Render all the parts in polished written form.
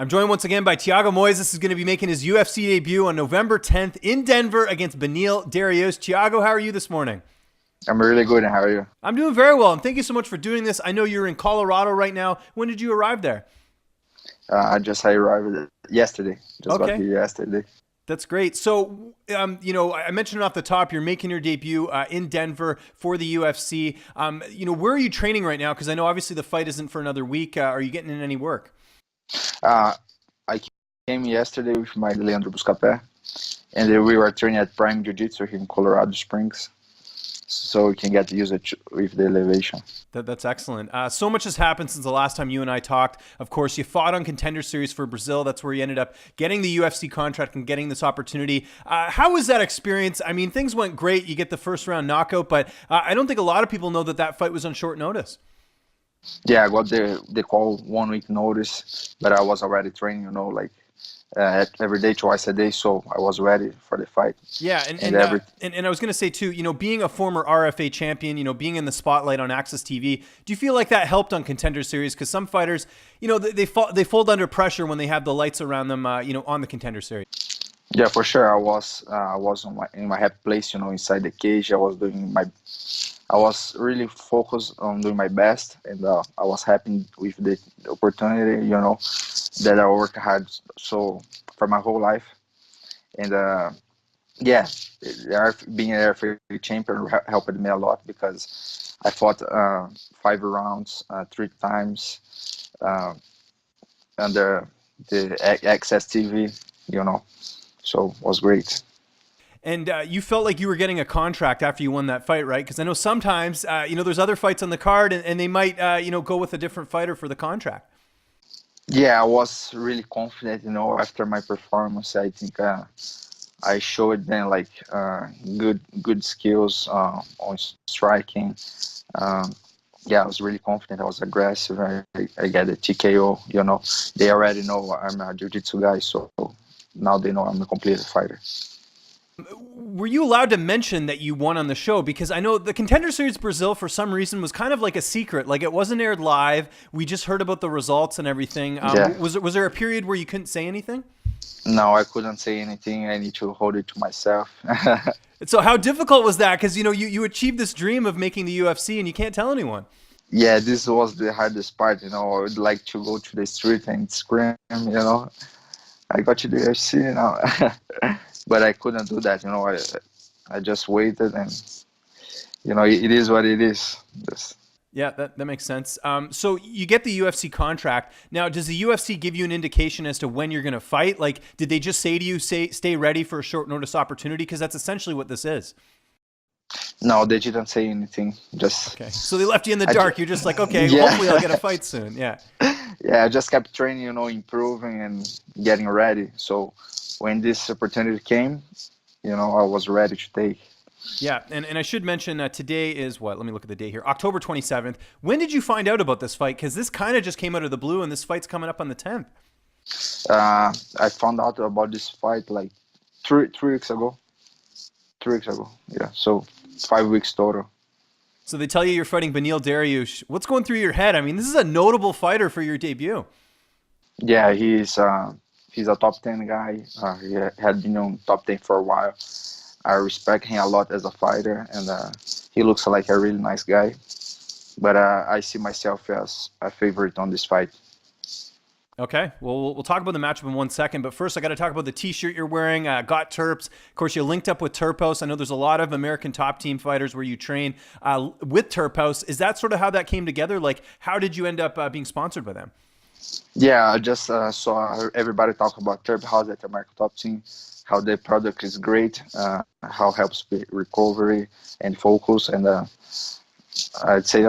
I'm joined once again by Thiago Moises, who's going to be making his UFC debut on November 10th in Denver against Beneil Dariush. Thiago, how are you this morning? I'm really good. And how are you? I'm doing very well, and thank you so much for doing this. I know you're in Colorado right now. When did you arrive there? I arrived yesterday. Just got Okay, here yesterday. that's great. So, I mentioned off the top, you're making your debut in Denver for the UFC. Where are you training right now? Because I know obviously the fight isn't for another week. Are you getting in any work? Uh, I came yesterday with my Leandro Buscapé, and we were training at Prime Jiu-Jitsu here in Colorado Springs, so we can get used with the elevation. That's excellent. So much has happened since the last time you and I talked. Of course, you fought on Contender Series for Brazil. That's where you ended up getting the UFC contract and getting this opportunity. How was that experience? I mean, things went great. You get the first round knockout, but I don't think a lot of people know that fight was on short notice. Yeah, I got the call 1 week notice, but I was already training, every day, twice a day, so I was ready for the fight. Yeah, and I was going to say too, being a former RFA champion, being in the spotlight on Access TV, do you feel like that helped on Contender Series? Because some fighters, they fold under pressure when they have the lights around them, on the Contender Series. Yeah, for sure. I was in my happy place, inside the cage. I was really focused on doing my best, and I was happy with the opportunity, that I worked hard so for my whole life. And yeah, being an RFA champion helped me a lot because I fought 5 rounds 3 times under the Access TV, so it was great. And you felt like you were getting a contract after you won that fight, right? Because I know sometimes, there's other fights on the card, and they might, go with a different fighter for the contract. Yeah, I was really confident, after my performance. I think I showed them good skills on striking. Yeah, I was really confident. I was aggressive. I got a TKO. They already know I'm a jiu-jitsu guy, so now they know I'm a complete fighter. Were you allowed to mention that you won on the show? Because I know the Contender Series Brazil, for some reason, was kind of like a secret. Like, it wasn't aired live. We just heard about the results and everything. Yeah. Was there a period where you couldn't say anything? No, I couldn't say anything. I need to hold it to myself. So how difficult was that? Because, you achieved this dream of making the UFC and you can't tell anyone. Yeah, this was the hardest part. I would like to go to the street and scream, I got to the UFC, but I couldn't do that. I just waited, and it is what it is. Yeah, that makes sense. So you get the UFC contract. Now, does the UFC give you an indication as to when you're going to fight? Like, did they just say to you, stay ready for a short notice opportunity? Because that's essentially what this is. No, they didn't say anything. Just okay. So they left you in the dark. You're just like, okay, yeah. Hopefully I'll get a fight soon. Yeah. Yeah, I just kept training, improving and getting ready. So when this opportunity came, I was ready to take. Yeah, and I should mention today is what? Let me look at the day here. October 27th. When did you find out about this fight? Because this kind of just came out of the blue, and this fight's coming up on the 10th. I found out about this fight like three weeks ago. 3 weeks ago, yeah. So 5 weeks total. So they tell you you're fighting Beneil Dariush. What's going through your head? I mean, this is a notable fighter for your debut. Yeah, he's a top 10 guy. He had been on top 10 for a while. I respect him a lot as a fighter, and he looks like a really nice guy. But I see myself as a favorite on this fight. Okay, well, we'll talk about the matchup in 1 second, but first I got to talk about the t-shirt you're wearing. Got Terps. Of course, you linked up with Terphouse. I know there's a lot of American top team fighters where you train with Terphouse. Is that sort of how that came together? Like, how did you end up being sponsored by them? Yeah, I just saw everybody talk about Terphouse at the American top team, how the product is great, how it helps with recovery and focus, and I'd say,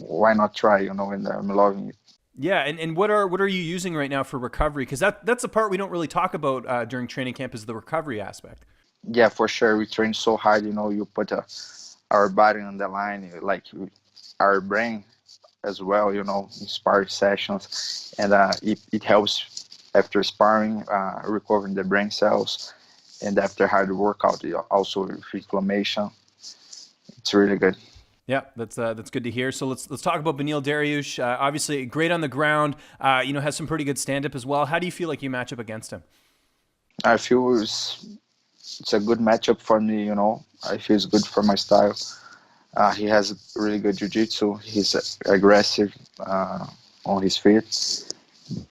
why not try, and I'm loving it. Yeah, and what are you using right now for recovery? Because that's the part we don't really talk about during training camp, is the recovery aspect. Yeah, for sure. We train so hard, you put our body on the line, like our brain as well, in sparring sessions, and it helps after sparring, recovering the brain cells, and after hard workout, also with inflammation. It's really good. Yeah, that's good to hear. So let's talk about Beneil Dariush. Obviously, great on the ground. Has some pretty good stand up as well. How do you feel like you match up against him? I feel it's a good matchup for me. I feel it's good for my style. He has really good jiu-jitsu. He's aggressive on his feet,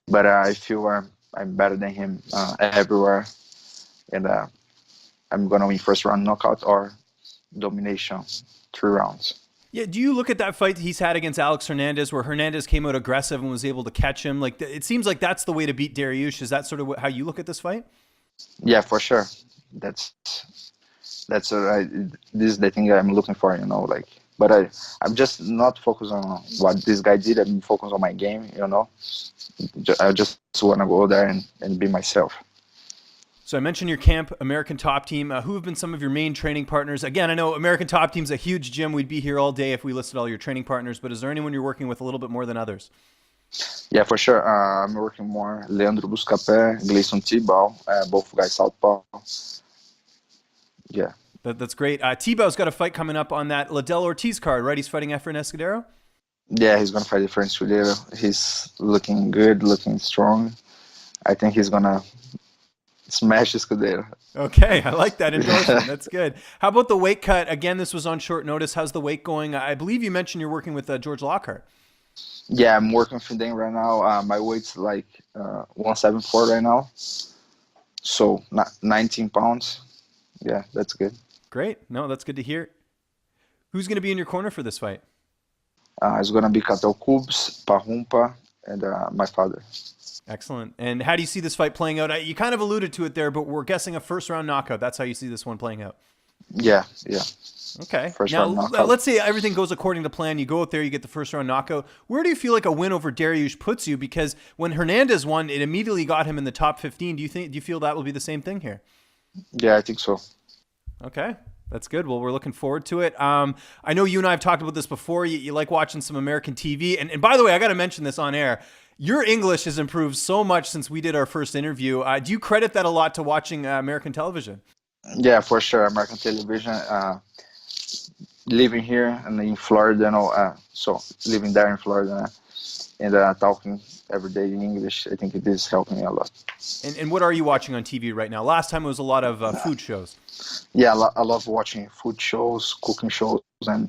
but I feel I'm better than him everywhere, and I'm gonna win first round knockout or domination, 3 rounds. Yeah, do you look at that fight he's had against Alex Hernandez, where Hernandez came out aggressive and was able to catch him? Like, it seems like that's the way to beat Dariush. Is that sort of how you look at this fight? Yeah, for sure. That's this is the thing I'm looking for. Like, but I'm just not focused on what this guy did. I'm focused on my game. I just want to go there and be myself. So I mentioned your camp, American Top Team. Who have been some of your main training partners? Again, I know American Top Team's a huge gym. We'd be here all day if we listed all your training partners, but is there anyone you're working with a little bit more than others? Yeah, for sure. I'm working more Leandro Buscapé, Gleison Tibau, both guys southpaw. Yeah. That's great. Tebow's got a fight coming up on that Liddell Ortiz card, right? He's fighting Efren Escudero? Yeah, he's gonna fight the French Escudero. He's looking good, looking strong. I think he's gonna smash Escudero. Okay, I like that endorsement. That's good. How about the weight cut? Again, this was on short notice. How's the weight going? I believe you mentioned you're working with George Lockhart. Yeah, I'm working for them right now. My weight's like 174 right now, so 19 pounds. Yeah, that's good. Great. No, that's good to hear. Who's going to be in your corner for this fight? It's gonna be Catel Cubes, Pahumpa, and my father. Excellent. And how do you see this fight playing out? You kind of alluded to it there, but we're guessing a first round knockout. That's how you see this one playing out. Yeah. Okay. First now, round knockout. let's say everything goes according to plan. You go out there, you get the first round knockout. Where do you feel like a win over Dariush puts you? Because when Hernandez won, it immediately got him in the top 15. Do you feel that will be the same thing here? Yeah, I think so. Okay. That's good. Well, we're looking forward to it. I know you and I have talked about this before. You like watching some American TV. And by the way, I got to mention this on air. Your English has improved so much since we did our first interview. Do you credit that a lot to watching American television? Yeah, for sure. American television. Living here and in Florida, so living there in Florida and talking every day in English, I think it is helping me a lot. And what are you watching on TV right now? Last time it was a lot of food shows. Yeah, I love watching food shows, cooking shows, and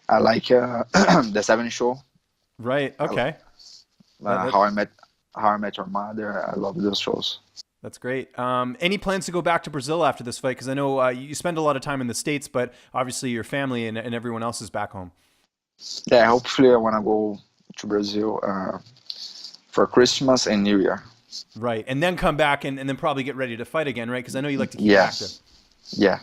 I like the 70 Show. Right. Okay. How I Met Your Mother. I love those shows. That's great. Any plans to go back to Brazil after this fight? Because I know you spend a lot of time in the States, but obviously your family and everyone else is back home. Yeah, hopefully I want to go to Brazil for Christmas and New Year. Right. And then come back and then probably get ready to fight again, right? Because I know you like to keep active. Yeah.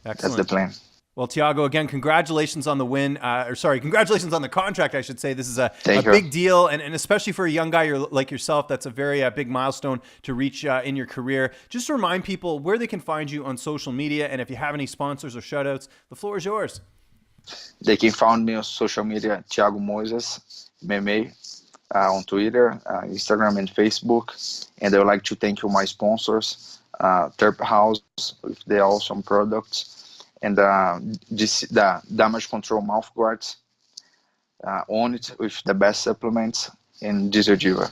Excellent. That's the plan. Well, Thiago, again, congratulations on the win. Congratulations on the contract, I should say. This is a big deal, and especially for a young guy like yourself, that's a very big milestone to reach in your career. Just to remind people where they can find you on social media, and if you have any sponsors or shoutouts, the floor is yours. They can find me on social media, Thiago Moises, MMA, on Twitter, Instagram, and Facebook. And I would like to thank you, my sponsors, Terphouse, with their awesome products. And the damage control mouth guards, on it with the best supplements, and Diesel Diva.